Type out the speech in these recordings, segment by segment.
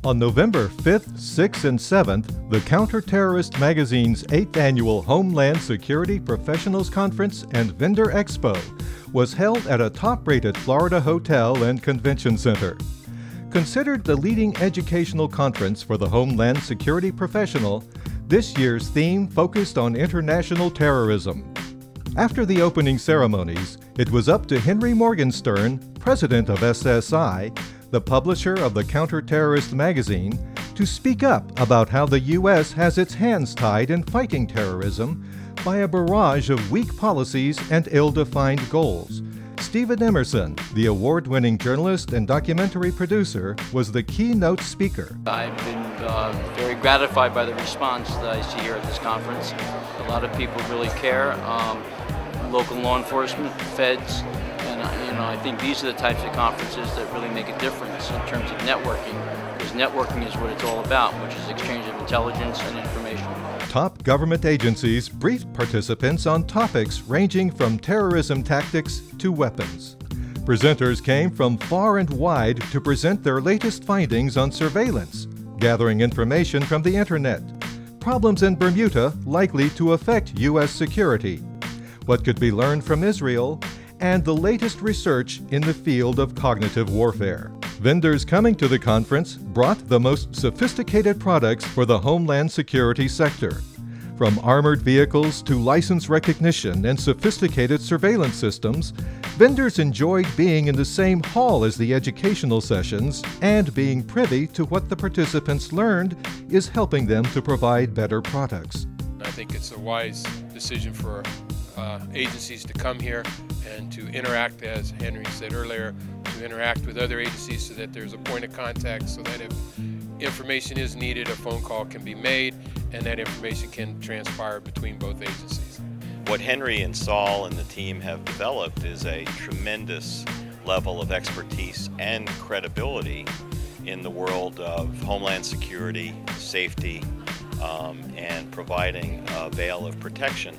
On November 5th, 6th, and 7th, the Counter-Terrorist magazine's 8th annual Homeland Security Professionals Conference and Vendor Expo was held at a top-rated Florida hotel and convention center. Considered the leading educational conference for the Homeland Security professional, this year's theme focused on international terrorism. After the opening ceremonies, it was up to Henry Morgenstern, president of SSI, the publisher of the Counter-Terrorist magazine, to speak up about how the U.S. has its hands tied in fighting terrorism by a barrage of weak policies and ill-defined goals. Stephen Emerson, the award-winning journalist and documentary producer, was the keynote speaker. I've been very gratified by the response that I see here at this conference. A lot of people really care. Local law enforcement, feds, and I think these are the types of conferences that really make a difference in terms of networking, because networking is what it's all about, which is exchange of intelligence and information. Top government agencies briefed participants on topics ranging from terrorism tactics to weapons. Presenters came from far and wide to present their latest findings on surveillance, gathering information from the internet, problems in Bermuda likely to affect U.S. security, what could be learned from Israel, and the latest research in the field of cognitive warfare. Vendors coming to the conference brought the most sophisticated products for the Homeland Security sector. From armored vehicles to license recognition and sophisticated surveillance systems, vendors enjoyed being in the same hall as the educational sessions and being privy to what the participants learned is helping them to provide better products. I think it's a wise decision for agencies to come here and to interact, as Henry said earlier, to interact with other agencies so that there's a point of contact, so that if information is needed, a phone call can be made and that information can transpire between both agencies. What Henry and Saul and the team have developed is a tremendous level of expertise and credibility in the world of Homeland Security, safety, and providing a veil of protection,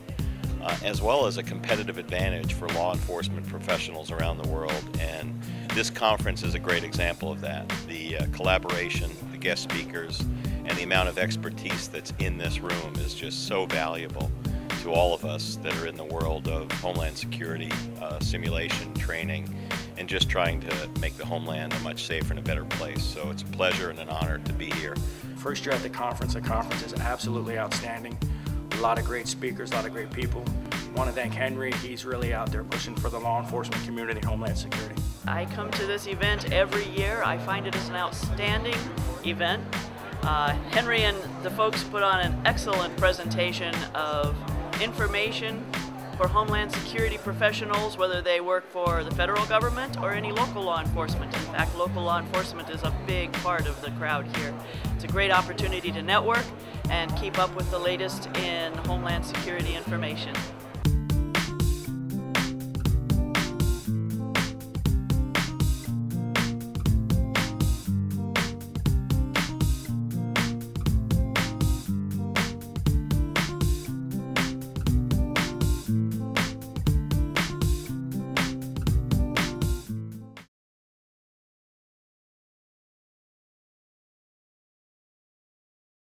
as well as a competitive advantage for law enforcement professionals around the world. And this conference is a great example of that. The collaboration, the guest speakers, and the amount of expertise that's in this room is just so valuable to all of us that are in the world of Homeland Security, simulation, training, and just trying to make the Homeland a much safer and a better place. So it's a pleasure and an honor to be here. First year at the conference is absolutely outstanding. A lot of great speakers, a lot of great people. I want to thank Henry. He's really out there pushing for the law enforcement community and Homeland Security. I come to this event every year. I find it is an outstanding event. Henry and the folks put on an excellent presentation of information for Homeland Security professionals, whether they work for the federal government or any local law enforcement. In fact, local law enforcement is a big part of the crowd here. It's a great opportunity to network and keep up with the latest in Homeland Security information.